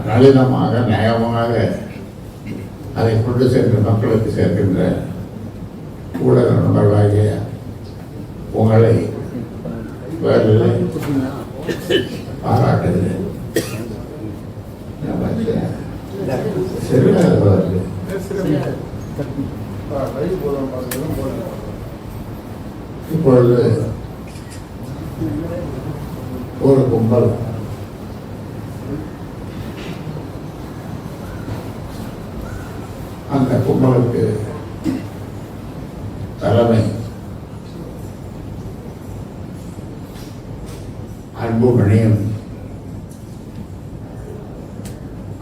நளினமாக நயமாக அதை கொண்டு சென்று மக்களுக்கு சேர்க்கின்ற ஊடக நண்பர்களாகிய உங்களை பாராட்டுகிறேன். இப்பொழுது ஒரு கும்பல் அந்த கும்பலுக்கு தலைமை அன்புமணியும்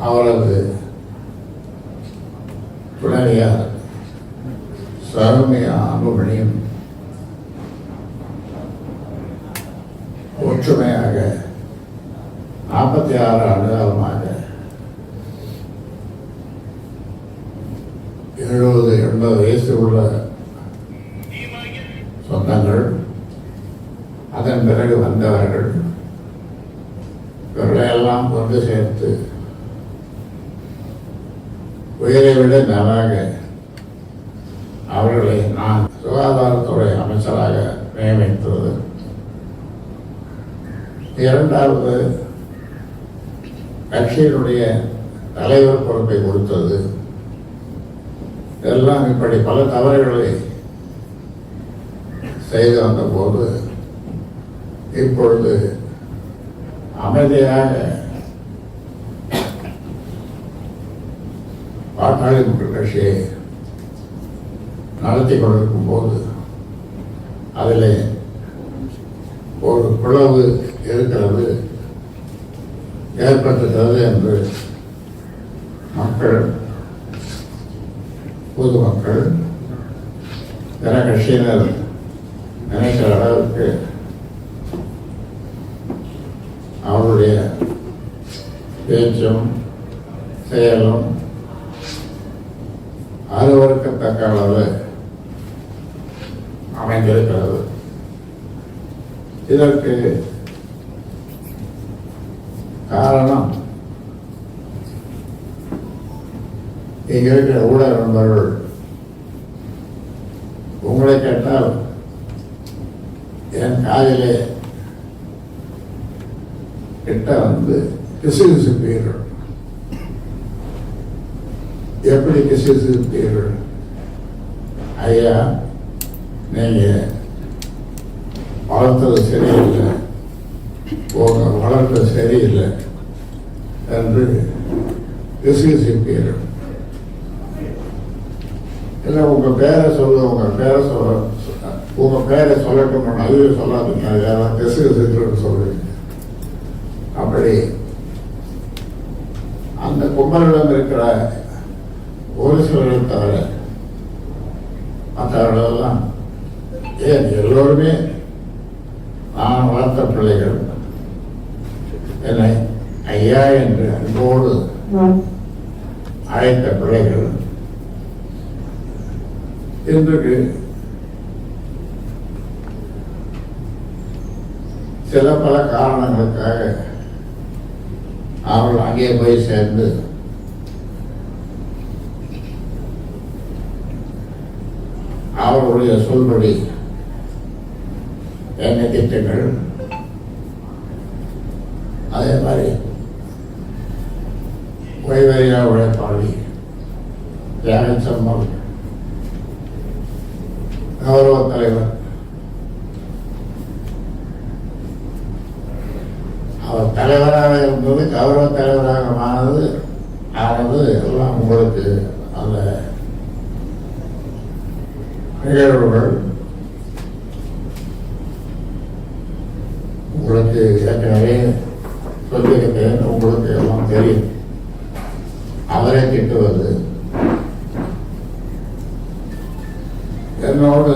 அவரது துணைவியார் சௌமியா அன்புமணியும் ஒற்றுமையாக 46 ஆண்டு காலமாக 70-80 வயசு உள்ள சொந்தங்கள், அதன் பிறகு வந்தவர்கள், இவர்களையெல்லாம் கொண்டு சேர்த்து உயிரை விட நன்றாக அவர்களை நான் சுகாதாரத்துறை அமைச்சராக நியமித்தது. இரண்டாவது, கட்சியினுடைய தலைவர் பொறுப்பை கொடுத்தது. எல்லாம் இப்படி பல தவறுகளை செய்து வந்த போது இப்பொழுது அமைதியாக பாட்டாளி மக்கள் கட்சியை நடத்தி கொண்டிருக்கும் போது அதில் ஒரு பிளவு இருக்கிறது, ஏற்பட்டுகிறது என்று மக்கள், பொதுமக்கள், பிற கட்சியினர் நினைக்கிற அளவுக்கு அவருடைய பேச்சும் செயலும் அருவருக்கத்தக்க அளவு அமைந்திருக்கிறது. இதற்கு காரணம் இங்க இருக்கிற ஊடக நண்பர்கள். உங்களை கேட்டால் என் காதிலே கிட்ட வந்து கிசுகிசுப்பீர்கள். எப்படி கிசுகிசுப்பீர்கள்? ஐயா, நீங்க வளர்த்தது சரியில்லை, உங்க வளர்த்தது சரியில்லை என்று கிசுகிசுப்பீர்கள். இல்லை, உங்க பேரை சொல்ல, உங்க பேரை சொல்லட்டும், அதுவே சொல்லாதுங்க, யாராவது கிசுகிசுன்னு சொல்றீங்க. அப்படி அந்த கும்பலிடம் இருக்கிற ஒரு சிலரை தவிர மற்றவர்களெல்லாம் ஏன் எல்லோருமே நான் வளர்த்த பிள்ளைகள், என்னை ஐயா என்று அன்போடு அழைத்த பிள்ளைகள் இன்றைக்கு சில பல காரணங்களுக்காக அவர்கள் அங்கே போய் சேர்ந்து அவர்களுடைய சொல்படி எண்ணெய் திட்டங்கள், அதே மாதிரி ஓய்வறியா உழைப்பாளி தியாகச்சம்மல் கௌரவ தலைவர், அவர் தலைவராக இருந்தது, கௌரவ தலைவராக ஆனது எல்லாம் உங்களுக்கு அந்த நிகழ்வுகள் உங்களுக்கு ஏற்கனவே சொல்லியிருக்கேன், உங்களுக்கு எல்லாம் தெரியும். அவரை திட்டுவது, என்னோடு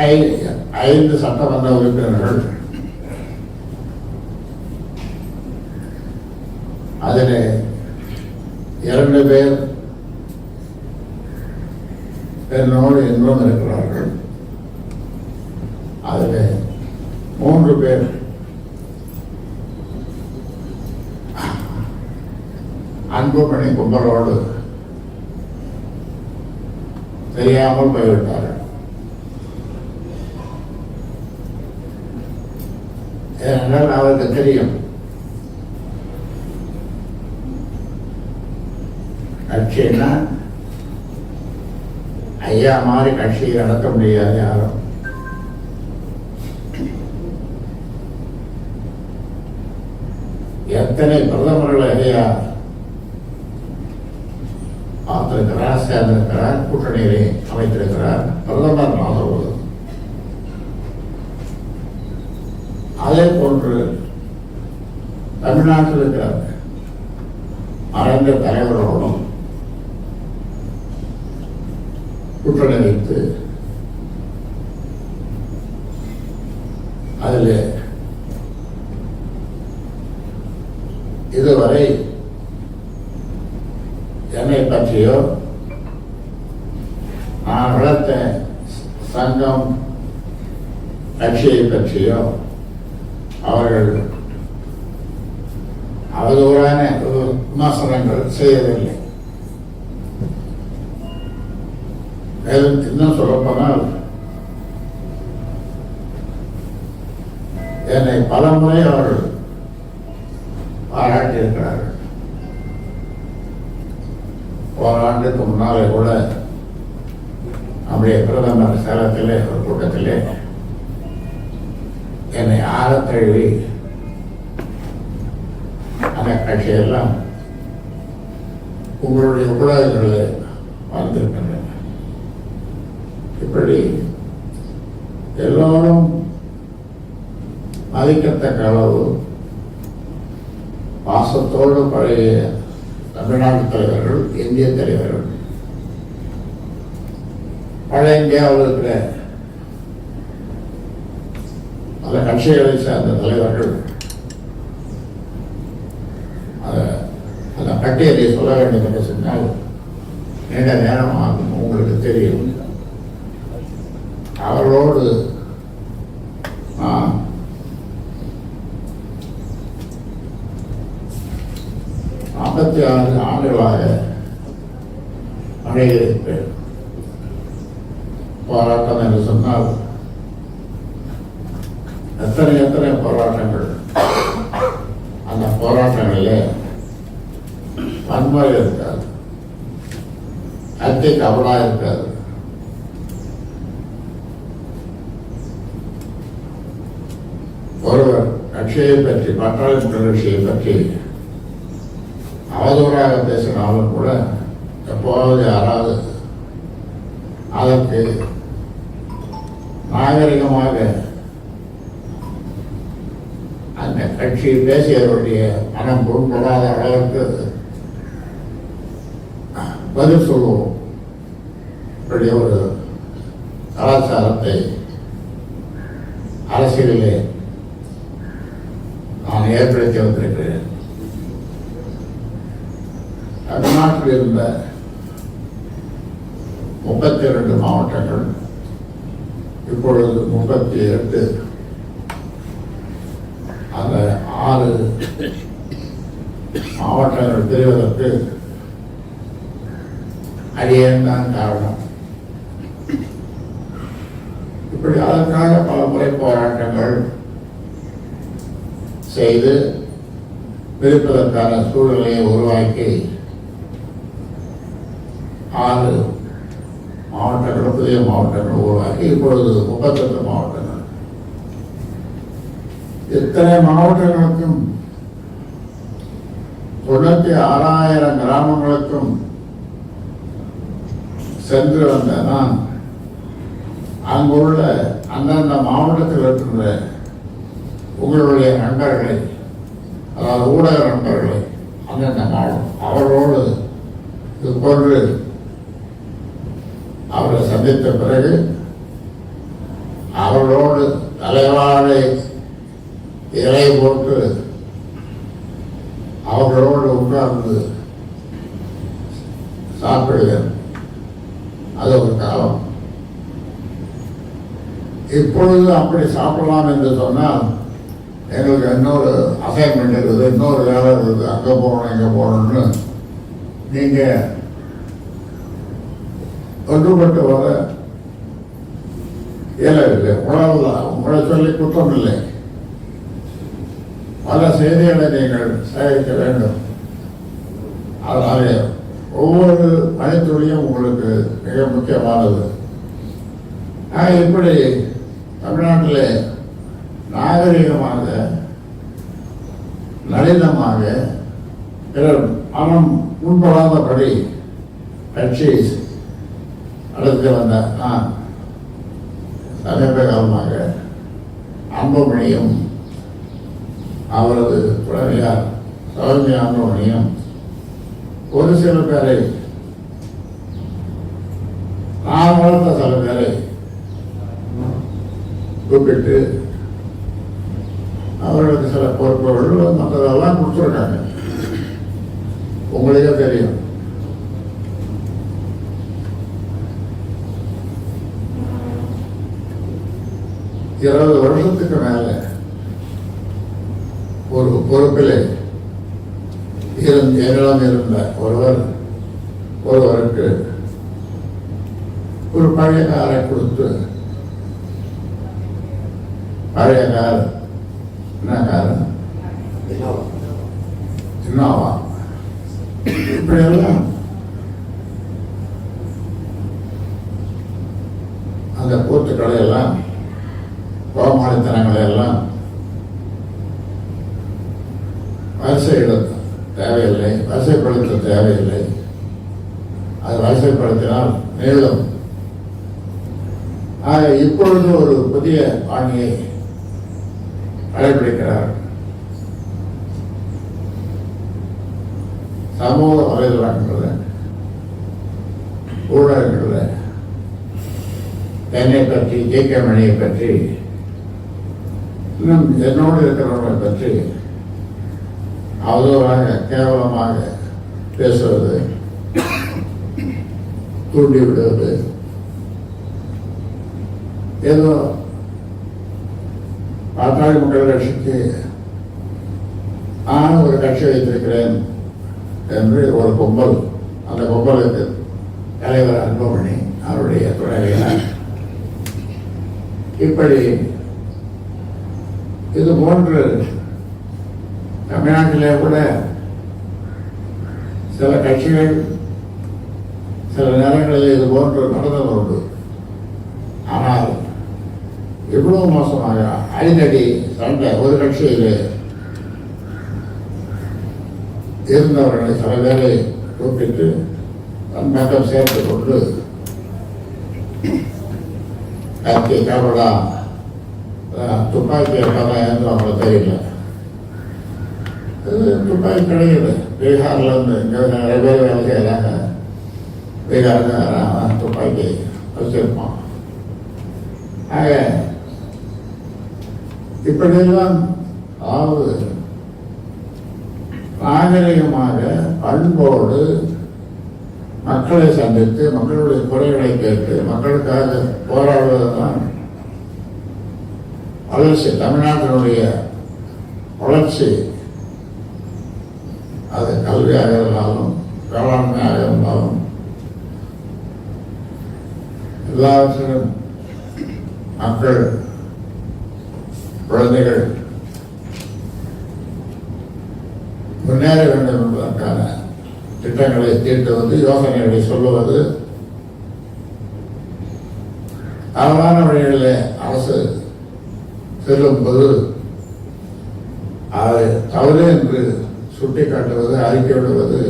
5 சட்டமன்ற உறுப்பினர்கள், அதில் 2 பேர் என்னோடு இன்னும் இருக்கிறார்கள். அதில் 3 பேர் அன்புமணி கும்பலோடு தெரியாமல் போய்விட்டார்கள். ஏனென்றால் அவருக்கு தெரியும் கட்சின்னா ஐயா மாதிரி கட்சியை நடத்த முடியாது யாரும். எத்தனை பிரதமர்களை ஐயா பார்த்திருக்கிறார், சேர்ந்திருக்கிறார், கூட்டணியை அமைத்திருக்கிறார். பிரதமர் ஆதரவு. அதே போன்று தமிழ்நாட்டில் இருக்கிற மறைந்த தலைவர்களோடும் கூட்டணி வைத்து அதில் இதுவரை என்னை பற்றியோ நான் வளர்த்த சங்கம் கட்சியை பற்றியோ அவர்கள் அவதூறான விமர்சனங்கள் செய்யவில்லை. மேலும் இன்னும் சொல்லப்போனால் என்னை பலமுறை அவர்கள் பாராட்டியிருக்கிறார்கள். ஓராண்டுக்கு முன்னாலே கூட நம்முடைய பிரதமர் சேலத்திலே ஒரு கூட்டத்திலே என்னை ஆழத் தழுவி அந்த கட்சியெல்லாம் உங்களுடைய ஊடகங்களை வந்திருக்கின்றன. இப்படி எல்லோரும் மதிக்கத்தக்க அளவு பாசத்தோடு பழைய தமிழ்நாட்டு தலைவர்கள், இந்திய தலைவர்கள், பழைய இந்தியாவில் இருக்கிற பல கட்சிகளை சேர்ந்த தலைவர்கள் அந்த பட்டியலை சொல்ல வேண்டும் என்று சொன்னால் நீண்ட நேரம் ஆகும். உங்களுக்கு தெரியும். அவர்களோடு நான் 46 ஆண்டுகளாக அடையிருப்பேன். போராட்டம் என்று சொன்னால் எத்தனை போராட்டங்கள். அந்த போராட்டங்களிலே வன்முறை இருக்காது, கத்தி கவலா இருக்காது. ஒருவர் கட்சியை பற்றி, பட்டாளி கட்சியை பற்றி அவதூறாக பேசினாலும் கூட எப்போது யாராவது அதற்கு நாகரிகமாக அந்த கட்சி பேசியவருடைய மனம் புண்படாத அளவுக்கு பதில் சொல்லுவோம். இப்படி ஒரு கலாச்சாரத்தை அரசியலிலே நான் ஏற்படுத்தி வந்திருக்கிறேன். தமிழ்நாட்டில் இருந்த 32 மாவட்டங்கள் இப்பொழுது 38. அந்த 6 மாவட்டங்கள் பிரிவதற்கு அடியேன்தான் காரணம். இப்படி அதற்காக பல முறை போராட்டங்கள் செய்து பிரிப்பதற்கான சூழ்நிலையை உருவாக்கி 6 மாவட்டங்கள், புதிய மாவட்டங்கள் உருவாக்கி இப்பொழுது 38 மாவட்டங்கள். இத்தனை மாவட்டங்களுக்கும் 96,000 கிராமங்களுக்கும் சென்று வந்த நான் அங்குள்ள அந்தந்த மாவட்டத்தில் இருக்கின்ற உங்களுடைய நண்பர்களை, அதாவது ஊடக நண்பர்களை, அந்தந்த மாவட்டம் அவர்களோடு இது போன்று அவரை சந்தித்த பிறகு அவர்களோடு தலைவாழை இலை போட்டு அவர்களோடு உட்கார்ந்து சாப்பிடுவேன். அது ஒரு காலம். இப்பொழுது அப்படி சாப்பிடலாம் என்று சொன்னால் எங்களுக்கு இன்னொரு அசைன்மெண்ட் இருக்குது, இன்னொரு வேலை இருக்குது, அங்கே போகணும் இங்கே போகணும்னு நீங்க ஒன்றுபட்டு வர இயலவில்லை. உணரலாம். உங்களை சொல்லி குற்றம் இல்லை. பல செய்திகளை நீங்கள் சேகரிக்க வேண்டும். அதனாலே ஒவ்வொரு பணித்துறையும் உங்களுக்கு மிக முக்கியமானது. இப்படி தமிழ்நாட்டில் நாகரிகமாக நளினமாக பிறர் மனம் முன்படாதபடி கட்சி நடத்தி வந்த நான் சமீப காலமாக அன்புமணியும் அவரது துணைவியார் சௌமியா அன்புமணியும் ஒரு சில பேரை, நான் வளர்த்த சில பேரை கூப்பிட்டு அவர்களுக்கு சில பொறுப்புகள் மற்றதெல்லாம் கொடுத்துருக்காங்க. உங்களுக்கே தெரியும். இருபது வருஷத்துக்கு மேல ஒரு பொறுப்பில் என்னிடம் இருந்த ஒருவருக்கு ஒரு பழைய காரை கொடுத்து, பழைய கார் என்ன கார், இனோவா, இப்படியெல்லாம் அந்த கூத்துக்களை எல்லாம் கோமாளித்தனங்களை எல்லாம் வரிசையிட தேவையில்லை, வரிசைப்படுத்த தேவையில்லை. அது வரிசைப்படுத்தினால் மேலும் இப்பொழுது ஒரு புதிய பாணியை கடைபிடிக்கிறார். சமூக வலைதளங்களில் ஊடகங்களில் என்னை பற்றி, ஜே.கே. மணியை பற்றி, இன்னும் என்னோடு இருக்கிறவர்களை பற்றி அவதூறாக கேவலமாக பேசுவது, தூண்டிவிடுவது, ஏதோ பாட்டாளி மக்கள் கட்சிக்கு நான் ஒரு கட்சி வைத்திருக்கிறேன் என்று ஒரு கும்பல், அந்த கும்பலுக்கு தலைவர் அன்புமணி அவருடைய துணைவியார், இப்படி இது போன்று தமிழ்நாட்டிலே கூட சில கட்சிகள் சில நேரங்களில் இது போன்று நடந்தது உண்டு. ஆனால் இவ்வளவு மோசமாக அடிக்கடி சண்டை ஒரு கட்சியில் இருந்தவர்களை சில பேரை கூப்பிட்டு தன்மேட்டம் சேர்த்து கொண்டு கத்தி கபடா துப்பாக்கி இருக்காதான் அவங்களை தெரியல. துப்பாக்கி கிடையாது. பீகார்ல இருந்து இங்கே நிறைய பேர் வேலை செய்யறாங்க. பீகாருக்கு துப்பாக்கி வச்சிருப்பான். ஆக இப்படியெல்லாம் அதாவது நாகரிகமாக பண்போடு மக்களை சந்தித்து மக்களுடைய குறைகளை கேட்டு மக்களுக்காக போராடுவதுதான் வளர்ச்சி. தமிழ்நாட்டினுடைய வளர்ச்சி அது கல்வியாக இருந்தாலும் வேளாண்மையாக இருந்தாலும் எல்லாவற்றிலும் மக்கள் குழந்தைகள் முன்னேற வேண்டும் என்பதற்கான திட்டங்களை தீட்டுவது, யோசனைகளை சொல்லுவது, தவறான வழிகளில் அரசு செல்லும்போது அதை தவறு என்று சுட்டிக்காட்டுவது, அறிக்கை விடுவது,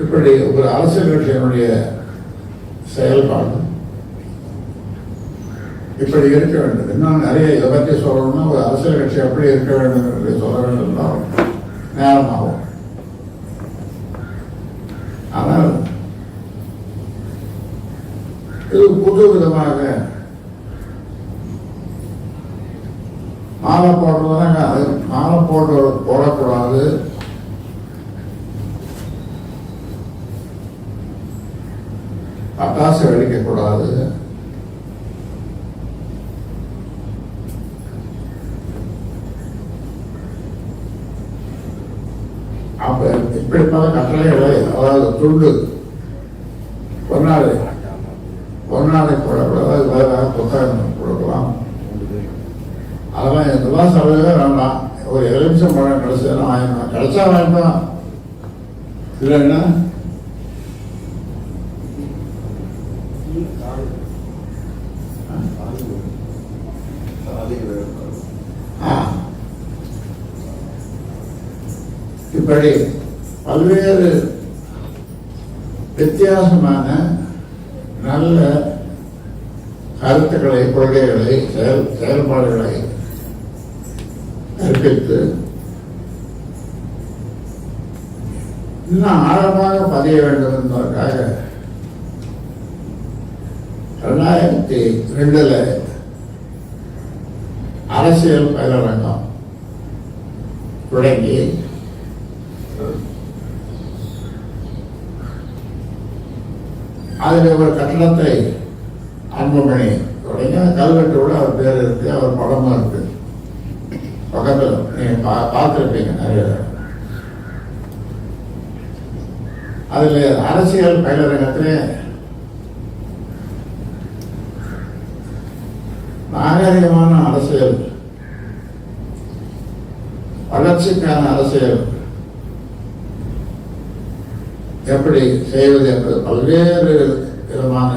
இப்படி ஒரு அரசியல் கட்சியினுடைய செயல்பாடு இப்படி இருக்க வேண்டும். இன்னும் நிறைய இதை பற்றி சொல்லணும்னா ஒரு அரசியல் கட்சி அப்படி இருக்க வேண்டும் என்று சொல்ல வேண்டும் நேரமாகும். ஆனால் இது புது விதமாக மாலை போடுறதுனாங்க, மாலை போடக்கூடாது, பட்டாசு வெடிக்கக்கூடாது, அப்போ இப்படிப்பட்ட கட்டளைகளை, அதாவது துண்டு ஒரு நாளைக்கு போடக்கூடாது, வேறு புத்தகம் கொடுக்கலாம். அதெல்லாம் இதெல்லாம் சொல்லவே வேண்டாம். ஒரு எலுமிச்சம் பழம் கிடைச்சதுன்னா வாங்கிக்கலாம், கிடைச்சா வாங்கிக்கலாம், இல்லைன்னா இப்படி பல்வேறு வித்தியாசமான நல்ல கருத்துக்களை, கொள்கைகளை, செயல்பாடுகளை கற்பித்து இன்னும் ஆழமாக பதிய வேண்டும் என்பதற்காக 2002 அரசியல் பயிலரங்கம் தொடங்கி அதில் ஒரு கட்டணத்தை அன்புமணி தொடங்கி கல்வெட்டோடு அவர் பேர் இருக்கு, அவர் படமும் இருக்கு பக்கத்தில், நீங்கள் பார்த்துருப்பீங்க நிறைய. அதில் அரசியல் பயிலரங்கத்திலே நாகரிகமான அரசியல், வளர்ச்சிக்கான அரசியல் எப்படி செய்வது என்பது பல்வேறு விதமான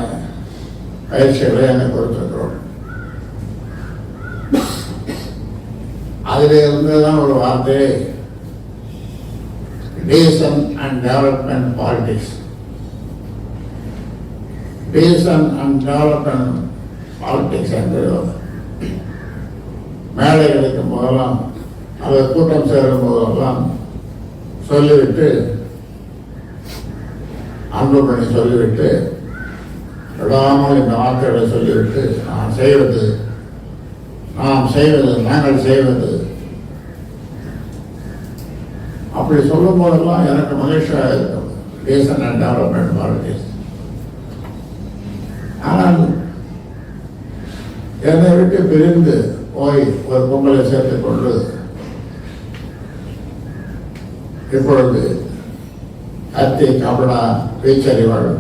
பயிற்சிகளை எனக்கு கொடுத்திருக்கிறோம். அதில் இருந்துதான் ஒரு வார்த்தை, decent and development politics. Decent and development politics என்று மேடை கிடைக்கும் போதெல்லாம், அதை கூட்டம் சேரும் போதெல்லாம் சொல்லிவிட்டு, அன்புமணி சொல்லிவிட்டு, விடாமல் இந்த வார்த்தைகளை சொல்லிவிட்டு, நாம் செய்வது, நாங்கள் செய்வது, அப்படி சொல்லும் போதெல்லாம் எனக்கு மகிழ்ச்சியாக இருக்கும். Decent and development politics. ஆனால் என்னை விட்டு பிரிந்து போய் ஒரு பொங்கலை சேர்த்துக் கொண்டு இப்பொழுது கத்தி, கபடா, பேச்சறிவாள்,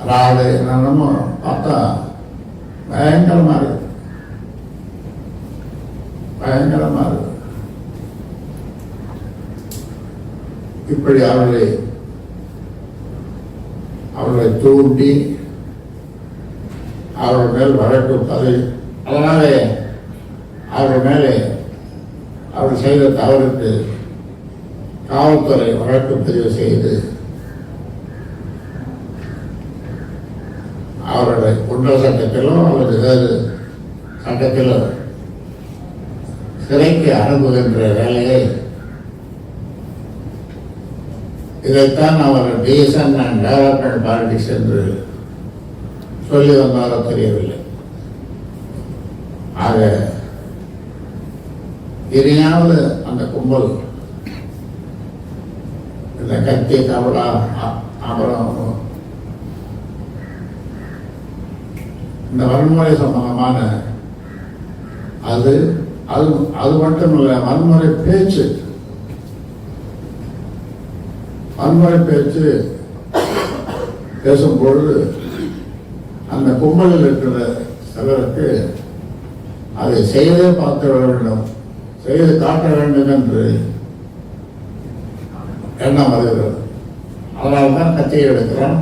ராடு என்னென்னமோ பார்த்தா பயங்கரமா இருக்கு, பயங்கரமா இருக்கு. இப்படி அவர்களை தூண்டி அவர்கள் மேல் வழக்கு பதிவு, அதனாலே அவர்கள் மேலே அவர் செய்த தவறுக்கு காவல்துறை வழக்கு பதிவு செய்து அவர்களை குற்ற சட்டத்திலோ அல்லது வேறு சட்டத்திலோ சிறைக்கு அனுப்புகின்ற வேலையை, இதைத்தான் அவர் டீசன்ட் அண்ட் டெவலப்மெண்ட் பாலிடிக்ஸ் என்று சொல்லி வந்தாரோ தெரியவில்லை. ஆக இனியாவது அந்த கும்பல் இந்த கத்தி, கபடா, அப்புறம் இந்த வன்முறை சம்பந்தமான அது மட்டும் இல்லை, வன்முறை பேச்சு பேசும்பொழுது அந்த கும்பலில் இருக்கிற சிலருக்கு அதை செய்தே பார்த்து விட வேண்டும், செய்து காட்ட வேண்டும் என்று எண்ணம் வருகிறது. அதனால்தான் கட்சியை எடுக்கிறோம்.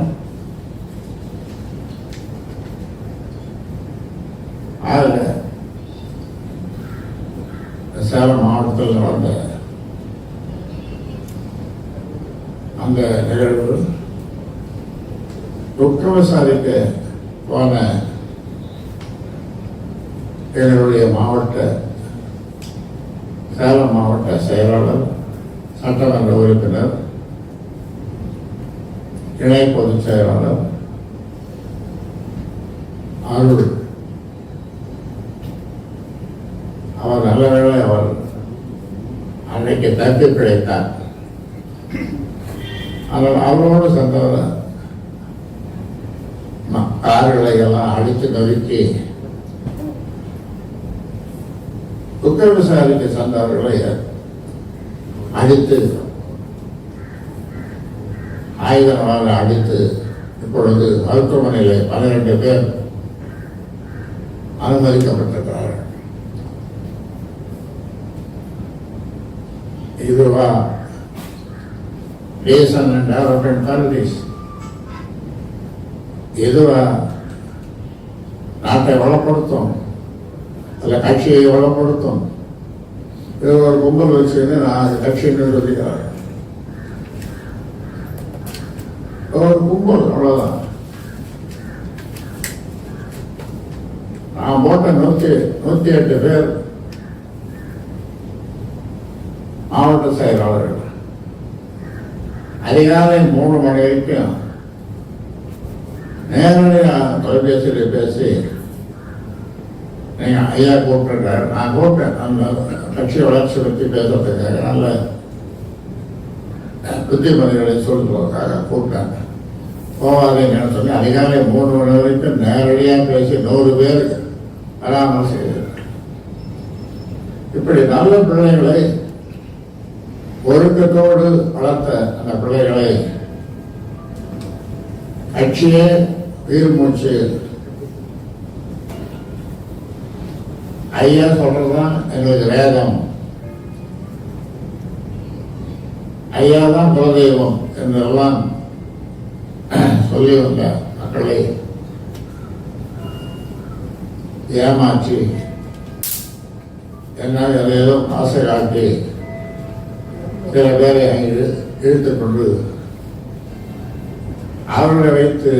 சேலம் மாவட்டத்தில் நடந்த அந்த நிகழ்வு துக்க விசாரிக்க போன எங்களுடைய சேலம் மாவட்ட செயலாளர், சட்டமன்ற உறுப்பினர், இணை பொதுச் செயலாளர் அருள், அவர் நல்லவேளை அவர் அன்றைக்கு தப்பி பிழைத்தார். ஆனால் அவரோடு சென்றவர் கார்களை எல்லாம் அடித்து நொறுக்கி குற்ற விசாரிக்க சென்றவர்களை அடித்து ஆயுதங்களால் அடித்து இப்பொழுது மருத்துவமனையில் 12 பேர் அனுமதிக்கப்பட்டிருக்கிறார்கள். இதுவா ரீசன் அண்ட் டெவலப்மெண்ட் கண்ட்ரிஸ்? இதுவா நாட்டை வளப்படுத்தும், அல்ல கட்சியை வளப்படுத்தும்? இது ஒரு கும்பல் வச்சுன்னு நான் அது கட்சின்னு சொல்லிக்கிறேன். ஒரு கும்பல், அவ்வளவுதான். நான் போட்ட 108 பேர் மாவட்ட செயலாளர்கள். அதிகாலை 3 மணி வரைக்கும் நேரடியாக தொலைபேசியில் பேசி, நீங்கள் ஐயா கூப்பிட்டுருக்காரு, நான் கூப்பிட்டேன் அந்த கட்சி வளர்ச்சி பற்றி பேசுறதுக்காக, நல்ல புத்திமதிகளை சொல்லுவதற்காக கூப்பிட்டாங்க. போவாதீங்கன்னு சொல்லி அதிகாலை 3 மணி வரைக்கும் நேரடியாக பேசி 100 பேர் பராமரிப்பு செய்தார். இப்படி நல்ல பிள்ளைகளை ஒழுக்கத்தோடு வளர்த்த அந்த பிள்ளைகளை கட்சியே உயிர் மூச்சு. ஐயா சொல்றதுதான் எங்களுக்கு வேதம், ஐயா தான் குலதெய்வம் என்றெல்லாம் சொல்லி வந்த மக்களை ஏமாற்றி என்ன ஏதோ ஆசை காட்டி சில பேரை இழுத்துக் கொண்டு அவர்களை வைத்து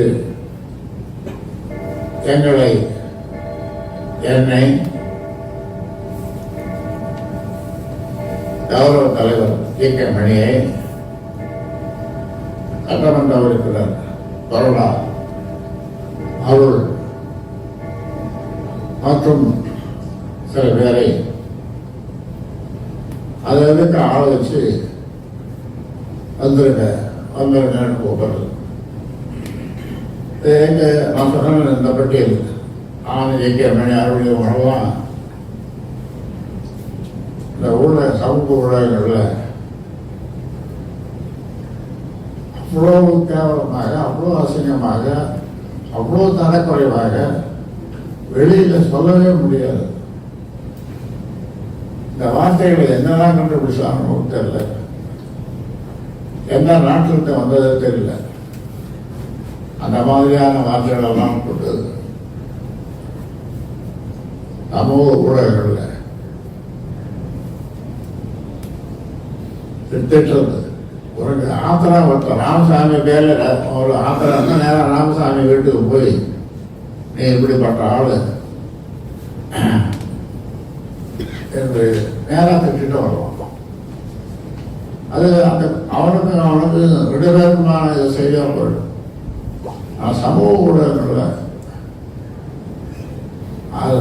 என்னை கௌரவ தலைவர் கே மணியை, சட்டமன்ற உறுப்பினர் கருணா, அருள் மற்றும் சில பேரை அதுக்கு ஆள வச்சு வந்துருங்கன்னு கூப்பிடுறது. எங்க நான் சொன்ன இந்த பட்டியல் கே மணி, அருள் இவங்கெல்லாம் இந்த சமூக ஊடகங்களில் அவ்வளோ கேவலமாக, அவ்வளோ அசிங்கமாக, அவ்வளோ தரக்குறைவாக வெளியில் சொல்லவே முடியாது. இந்த வார்த்தைகளை என்னதான் கண்டுபிடிச்சாங்கன்னு தெரியல, எந்த நாட்டிலிருந்து வந்ததே தெரியல. அந்த மாதிரியான வார்த்தைகள் எல்லாம் கொண்டு சமூக ஊடகங்களில் திட்டுறது. ஒரு ஆத்திரா ஒருத்தர் ராமசாமி பேர்ல ஒரு ஆத்திரம் நேரம் ராமசாமி வீட்டுக்கு போய், நீ இப்படிப்பட்ட ஆளு என்று நேராக திட்டு வருவான். அது அந்த அவனுக்கு 2 பேருக்குமான இதை செய்யாம போயிடும். சமூக ஊடகங்களில் அது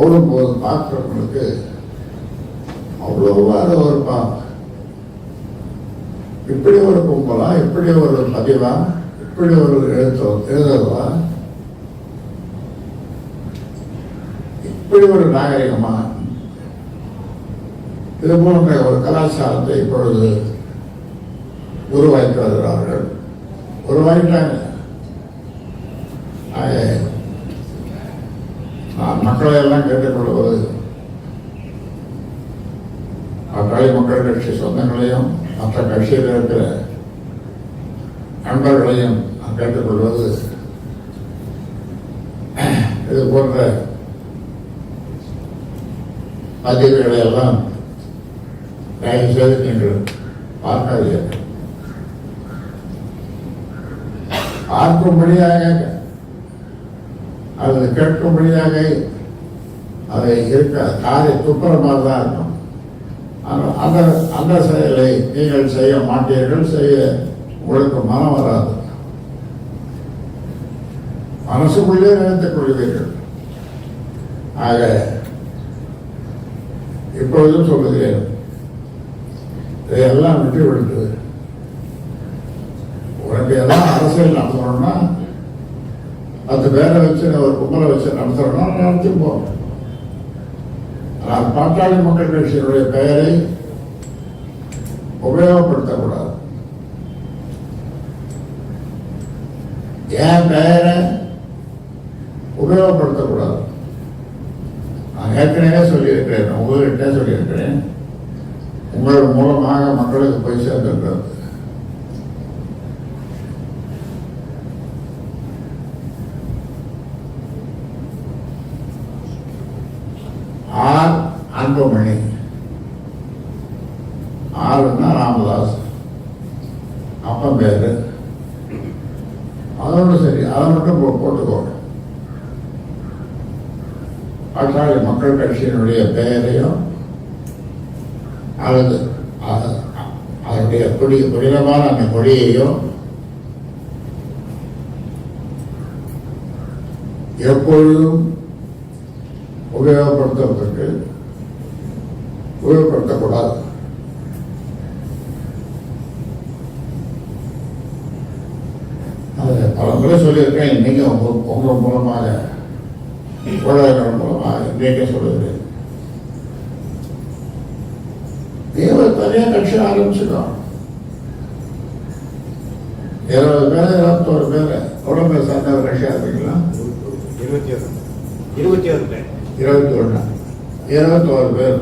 ஓடும்போது பார்க்கிறவங்களுக்கு அவ்வளோவா அது ஒரு இப்படி ஒரு கும்பலா, இப்படி ஒரு பதிவா, இப்படி ஒரு எழுதுவா, இப்படி ஒரு நாகரிகமா, இது போன்ற ஒரு கலாச்சாரத்தை இப்பொழுது உருவாக்கி வருகிறார்கள். உருவாக்கிட்டாங்க. நான் மக்களை எல்லாம் கேட்டுக்கொள்வது, பாட்டாளி மக்கள் கட்சி சொந்தங்களையும் மற்ற கட்சியில் இருக்கிற நண்பர்களையும் நான் கேட்டுக்கொள்வது, இது போன்ற பதிவுகளை எல்லாம் தயவு செய்து நீங்கள் பார்க்காதீர்கள். பார்க்கும்படியாக அல்லது கேட்கும்படியாக அதை இருக்க காரை துப்புற மாதிரி தான் இருக்கும். அந்த செயலை நீங்கள் செய்ய மாட்டீர்கள், செய்ய உங்களுக்கு மனம் வராது. மனசுக்குள்ளே நினைத்துக் கொள்வீர்கள். ஆக இப்பொழுதும் சொல்லுகிறேன், இதையெல்லாம் விட்டு விடுத்து உனக்கு எல்லாம் அரசியல் நடத்தணும்னா 10 பேரை வச்சு ஒரு கும்பலை வச்சு நடத்தணும்னா நடத்தி போகும். ஆனால் பாட்டாளி மக்கள் கட்சியினுடைய பெயரை உபயோகப்படுத்தக்கூடாது. என் பெயரை உபயோகப்படுத்தக்கூடாது. நான் ஏற்கனவே சொல்லியிருக்கிறேன், உங்கள்கிட்ட சொல்லியிருக்கிறேன், உங்கள் மூலமாக மக்களுக்கு போய் சேர்ந்திருக்கிறது. ஆர் அன்புமணி, ஆறுன்னா ராமதாஸ் அப்பன் பேரு, அதோட சரி, அதை மட்டும் போட்டுக்கோ. பாட்டாளி மக்கள் கட்சியினுடைய பெயரையும் அல்லது அதனுடைய புனிதமான அந்த கொடியையும் எப்பொழுதும் உபயோகப்படுத்தக்கூடாது. அதை பல முறை சொல்லியிருக்கேன். இன்னைக்கு உங்க மூலமாக, ஊடகங்கள் மூலமாக இன்றைக்கே சொல்லுது. நீங்க தனியாக கட்சி ஆரம்பிச்சுக்கோம். 20 பேர் 21 பேர் எவ்வளவு பேர் சார்ந்த ஒரு கட்சி ஆரம்பிங்களா? 21 பேர்.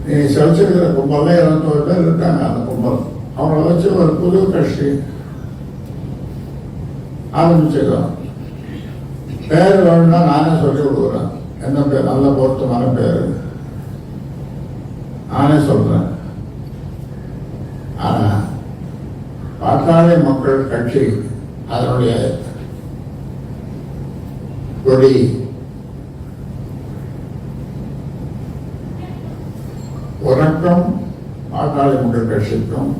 நீ செலுத்திருக்கிற கும்பல்ல 21 பேர் இருக்காங்க. அந்த கும்பல் அவங்கள வச்சு ஒரு புது கட்சி ஆரம்பிச்சுக்கலாம். பேர் வேணும்னா நானே சொல்லி கொடுக்குறேன். என்ன பேர்? நல்ல பொருத்தமான பேர் நானே சொல்றேன். ஆனா பாட்டாளி மக்கள் கட்சி அதனுடைய கொடி உறக்கம் பாட்டாளி மக்கள் கட்சிக்கும்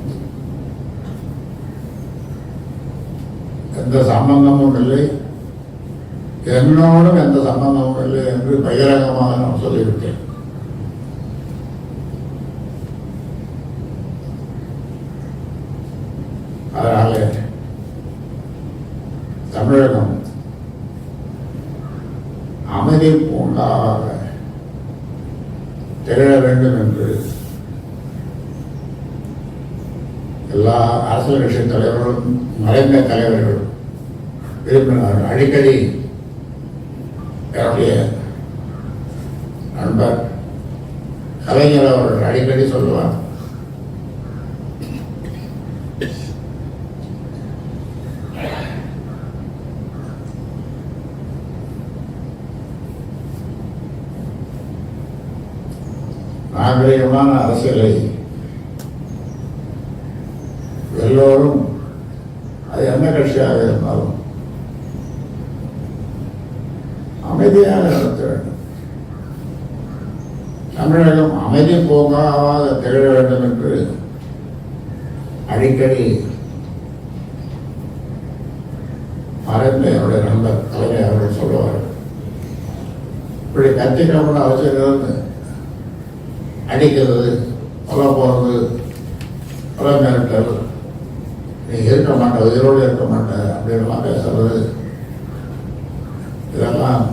எந்த சம்பந்தமும் இல்லை, என்னோடும் எந்த சம்பந்தமும் இல்லை என்று பகிரங்கமாக நான் சொல்லிவிட்டேன். அதனால தமிழகம் அமைதி பூங்காவாக திகழ வேண்டும் என்று எல்லா அரசியல் கட்சி தலைவர்களும் மறைந்த தலைவர்களும் விரும்பினார்கள். அடிக்கடி என்னுடைய நண்பர் கலைஞர் அவர்கள் அடிக்கடி சொல்லுவார், நாகரிகமான அரசியலை எல்லோரும், அது எந்த கட்சியாக இருந்தாலும் அமைதியாக நடத்த வேண்டும். தமிழகம் அமைதி போகாத திகழ வேண்டும் என்று அடிக்கடி மறைந்த என்னுடைய நண்பர் கலைஞர் அவர்கள் சொல்லுவார்கள். இப்படி கத்திக்கப்பட அவசியம் அடிக்கிறது, கொல்ல போகிறது, கொலை மிரட்டல், நீ இருக்க மாட்ட, உயிரோடு இருக்க மாட்டேன் அப்படின்லாம் பேசுறது, இதெல்லாம்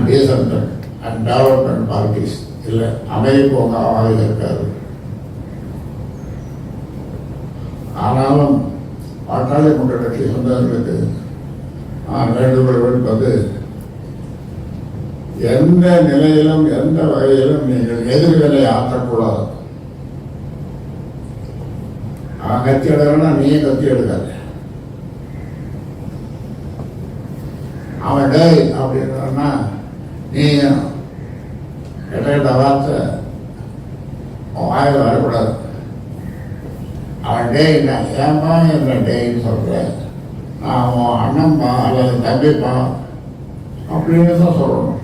டீசன்ட் அண்ட் டெவலப்மெண்ட் பார்ட்டிஸ் இல்லை, அமைதி பூங்காவாக இருக்காது. ஆனாலும் பாட்டாளி மக்கள் கட்சி சொந்தங்களுக்கு நான் வேண்டுகோள் விடுப்பது, எந்த நிலையிலும் எந்த வகையிலும் நீங்கள் எதிர்வினை ஆற்றக்கூடாது. அவன் கத்தி எடுக்கணும்னா நீயே கத்தி எடுக்காது. அவன் டே அப்படின்னா நீ கெட்ட கெட்ட வார்த்தை வாயில் வரக்கூடாது. அவன் டேன்னா ஏன்பா என்ன டேன்னு சொல்றேன், நான் அவன் அண்ணன்பா அல்லது தம்பிப்பா அப்படின்னு தான் சொல்லணும்.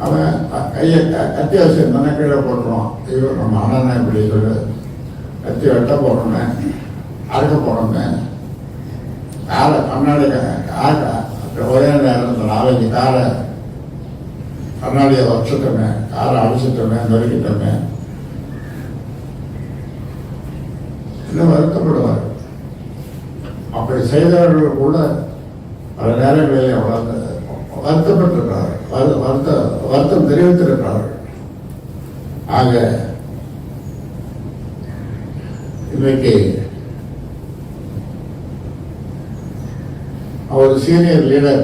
அவன் கையை கத்தி வச்சிருந்தானே கீழே போட்டுருவான். ஐயோ நம்ம அண்ணனை இப்படி சொல்லு, கத்தி வெட்ட போடணும், அறுக்க போடணும், காலை கண்ணாடி ஒரே நேரம் 4-5 காலை கண்ணாடியை வச்சுட்டோமே, காரை அழிச்சிட்டோமே, நொறுக்கிட்டோமே, இன்னும் வருத்தப்படுவார். அப்படி செய்தவர்கள் கூட பல நேரங்களில் வருத்தப்பட்டிருக்கிறார்கள், வருத்தம் தெரிவித்திருக்கிறார்கள். ஆக இன்றைக்கு அவர் சீனியர் லீடர்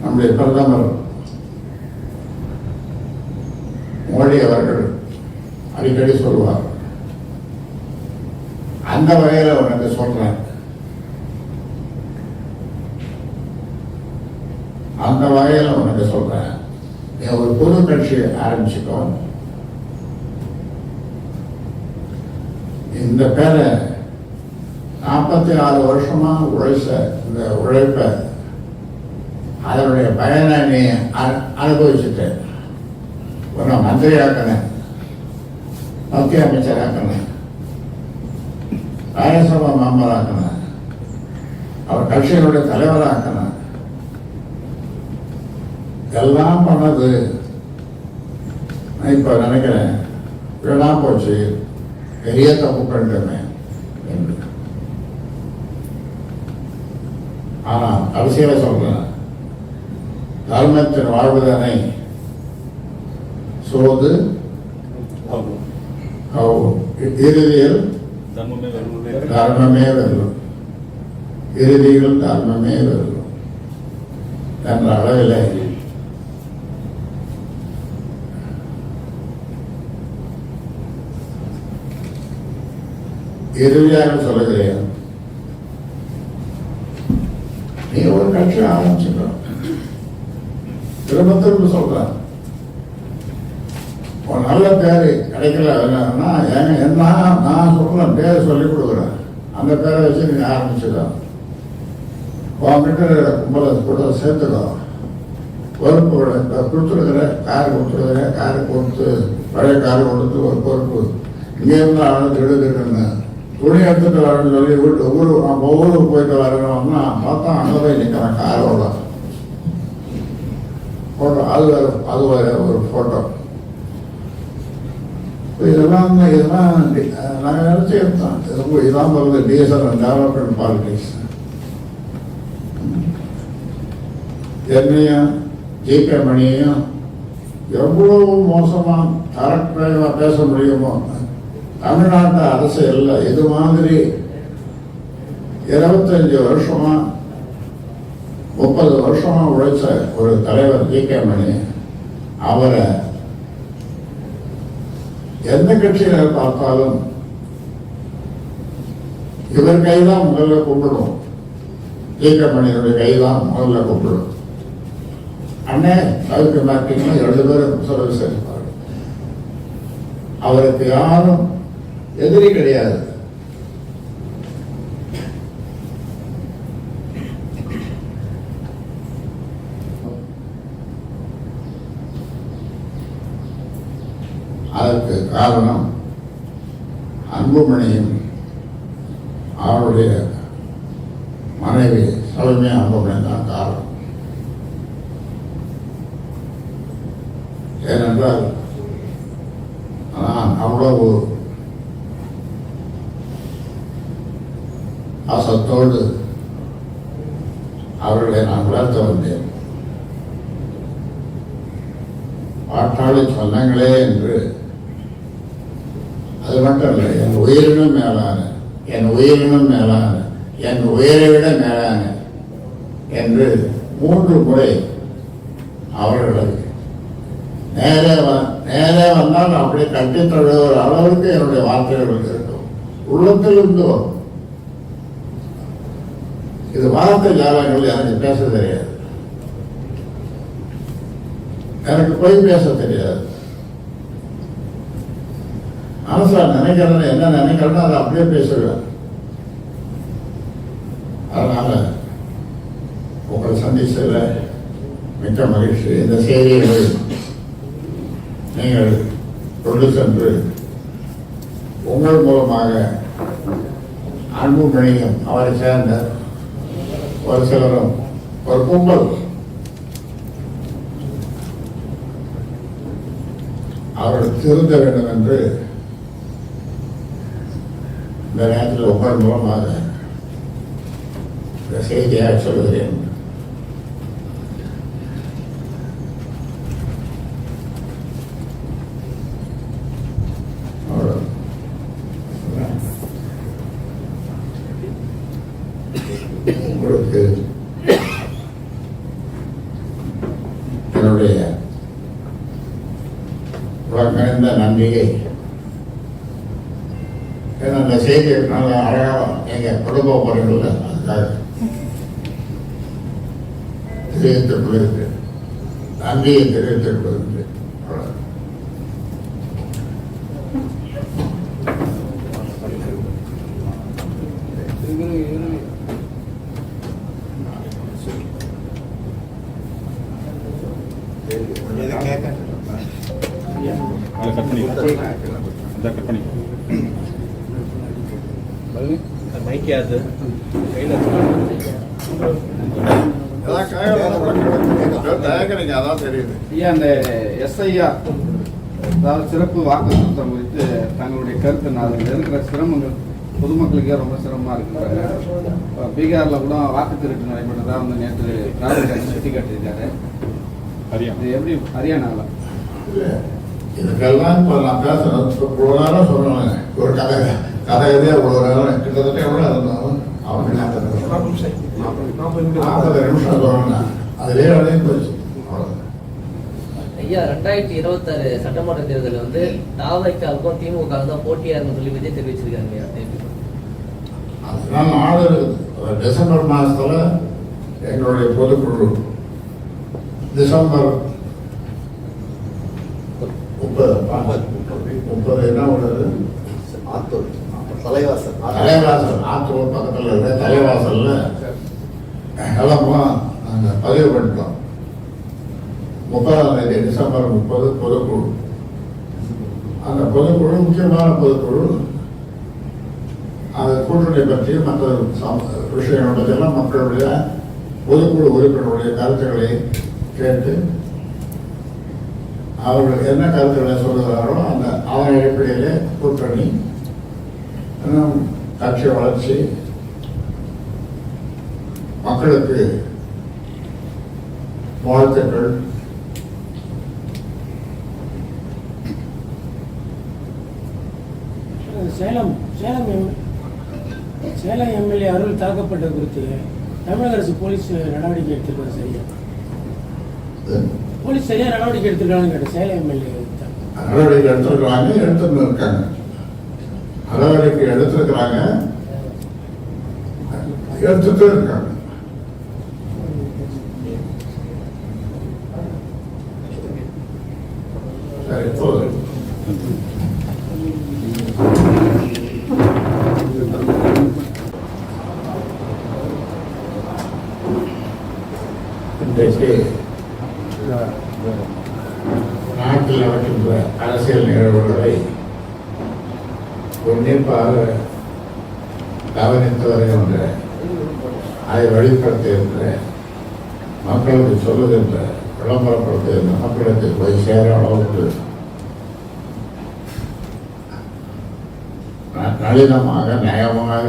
நம்முடைய பிரதமர் மோடி அவர்கள் அடிக்கடி சொல்வார். அந்த வகையில் உனக்கு சொல்றேன், அந்த வகையில் உனக்கு சொல்றேன், நீ ஒரு புது கட்சி ஆரம்பிச்சுக்கோ. இந்த பேரை 46 வருஷமா உழைச்ச இந்த உழைப்ப அதனுடைய பயனை நீ அனுபவிச்சுட்ட. உன்னை மந்திரியாக்கினேன், மத்திய அமைச்சராக்கினேன், ராஜ்யசபா மெம்பராக்கினேன், அவர் கட்சியினுடைய தலைவராக்கினேன். எல்லாம் பண்ணது நான் இப்ப நினைக்கிறேன், வீணா போச்சு, பெரிய தப்பு பண்ணிட்டேன் என்று. ஆனா கடைசியில சொல்றேன், தர்மத்தின் வாழ்வுதனை சோது இறுதியில் தர்மமே வெல்லும், இறுதியில் தர்மமே வெல்லும் என்ற அளவில் இறுதியாக சொல்லுகிறேன். நீ ஒரு கட்சி ஆரம்பிச்சுக்கோ. திரும்ப திரும்ப சொல்றேன், ஒரு நல்ல பேரு கிடைக்கல என்ன நான் சொல்றேன், பேரை சொல்லி கொடுக்குறேன். அந்த பேரை வச்சு நீங்க ஆரம்பிச்சுக்கோ. உங்ககிட்ட கும்பலை கூட சேர்த்துக்கோ. பொறுப்பு கொடுத்துருக்குற கார் கொடுத்துருக்குற காரை கொடுத்து பழைய காரை கொடுத்து ஒரு பொறுப்பு இங்கே இருந்து அவனுக்கு எடுத்துக்கிட்டு துணி எடுத்துட்டு வரணும்னு சொல்லி ஊருக்கு போயிட்டு வரணும்னா பார்த்தா அங்கே போய் நிற்கிறேன் காரோட போட்டோ. அது வேற ஒரு போட்டோ. இதெல்லாம் நாங்கள் நினைச்சுக்கிட்டோம். இதான் வருது டிஎஸ்எல் டெவலப்மெண்ட் பாலிடிக்ஸ். என்னையும் ஜிகே மணியையும் எவ்வளவு மோசமா கரெக்டாக பேச முடியுமோ தமிழ்நாட்டு அரசு இல்லை. இது மாதிரி 25 வருஷமா 30 வருஷமா உழைச்ச ஒரு தலைவர் ஜிகே மணி, அவரை எந்த கட்சியில பார்த்தாலும் இவர் கைதான் முதல்ல கூப்பிடும். ஜிகே மணியுடைய கைதான் முதல்ல கூப்பிடும். அண்ணே அதுக்கு பார்த்தீங்கன்னா 2 பேரும் சொல்ல சேர்ப்பார். அவருக்கு யாரும் எதிரி கிடையாது. அதற்கு காரணம் அன்புமணியும் அவருடைய மனைவி சௌமியா அன்புமணி தான் காரணம். ஏனென்றால் நான் அவ்வளவு ஆசத்தோடு அவர்களை நான் வளர்த்து வந்தேன். பாட்டாளி சொந்தங்களே என்று அது மட்டும் இல்லை, என் உயிரினும் மேலான, என் உயிரினும் மேலான, என் உயிரை விட மேலான என்று 3 முறை அவர்களுக்கு நேரே வந்தால் அப்படியே கட்டி தழுவுற அளவுக்கு என்னுடைய வார்த்தைகள் இருக்கும். உள்ளத்திலிருந்து வரும். இது வார்த்தை ஜாலங்கள். எனக்கு பேச தெரியாது, எனக்கு போய் பேச தெரியாது. மனசுல நினைக்கிறேன், என்ன நினைக்கிறேன்னா அதை அப்படியே பேசுவேன். அதனால உங்களை சந்திச்சதுல மிக்க மகிழ்ச்சி. இந்த செய்திகளை நீங்கள் கொண்டு சென்று உங்கள் மூலமாக அன்புமணியும் அவரை சேர்ந்த ஒரு சிலரும் ஒரு கும்பல் அவர்கள் திருந்த வேண்டும் என்று இந்த நேரத்தில் உங்கள் மூலமாக இந்த செய்தியாக சொல்கிறேன். உங்களுக்கு என்னுடைய உலகந்த நன்றியை, ஏன்னா இந்த செய்தி நல்ல அழகாக எங்கள் குடும்ப முறைகளில் அதுக்காக தெரிவித்துக் கொள்கிறேன். நன்றியை தெரிவித்துக் கொள்கிறேன். அந்த எஸ்ஐஆர் அதாவது சிறப்பு வாக்கு திருத்தம் குறித்து தங்களுடைய கருத்து, அதில் இருக்கிற சிரமங்கள் பொதுமக்களுக்கே ரொம்ப சிரமமாக இருக்கிறாங்க. பீகாரில் கூட வாக்கு திருட்டு நடைபெற்றதாக வந்து நேற்று ராகுல் காந்தி சுட்டி காட்டியிருக்காரு. இது எப்படி ஹரியானாவில் இதுக்கெல்லாம் இப்போ நான் பேசுகிறேன். இவ்வளோ நேரம் சொல்லுவாங்க ஒரு கதையே இவ்வளோ நேரம் கிட்டத்தட்ட எவ்வளோ இருந்தாலும் அவங்க 40 நிமிஷம் சொல்லணும். அதுலேயே அடையும் போச்சு. ஐயா, 2026 சட்டமன்ற தேர்தலில் வந்து தாவைக்காவுக்கும் திமுக தான் போட்டியாருன்னு சொல்லி விஜய் தெரிவிச்சிருக்காங்க. அதனால நாள் இருக்குது. டிசம்பர் மாதத்தில் எங்களுடைய பொதுக்குழு டிசம்பர் 30 என்ன உள்ளது? தலைவாசல் ஆத்தூர் பக்கத்தில் இருக்க தலைவாசல்ல எல்லாம் நாங்கள் பதிவு பண்ணிட்டோம். 30ஆம் தேதி டிசம்பர் 30 பொதுக்குழு. அந்த பொதுக்குழு முக்கியமான பொதுக்குழு. அந்த கூட்டணி பற்றி மற்ற விஷயங்களை பற்றியெல்லாம் மக்களுடைய பொதுக்குழு உறுப்பினருடைய கருத்துக்களை கேட்டு அவர்கள் என்ன கருத்துக்களை சொல்லுகிறாரோ அந்த அதன் அடிப்படையிலே கூட்டணி கட்சி வளர்ச்சி மக்களுக்கு வாழ்த்துக்கள். சேலம் எம்எல்ஏ அருள் தாக்கப்பட்டது குறித்து தமிழக அரசு போலீஸ் நடவடிக்கை எடுத்திருக்காங்க. சரியா போலீஸ் சரியா நடவடிக்கை எடுத்திருக்காங்கன்னு கேட்டேன். சேலம் எம்எல்ஏ நடவடிக்கை எடுத்திருக்கிறாங்க, எடுத்துன்னு இருக்காங்க. நடவடிக்கை எடுத்திருக்கிறாங்க, எடுத்துட்டு இருக்காங்க. சரி, போதும். இன்றைக்கு நாட்டில் நடக்கின்ற அரசியல் நிகழ்வுகளை உன்னிப்பாக கவனித்து வருகின்ற, அதை வெளிப்படுத்துகின்ற, மக்களுக்கு சொல்லுகின்ற, விளம்பரப்படுத்துகின்ற, மக்களுக்கு போய் சேர அளவுக்கு நளினமாக நயமாக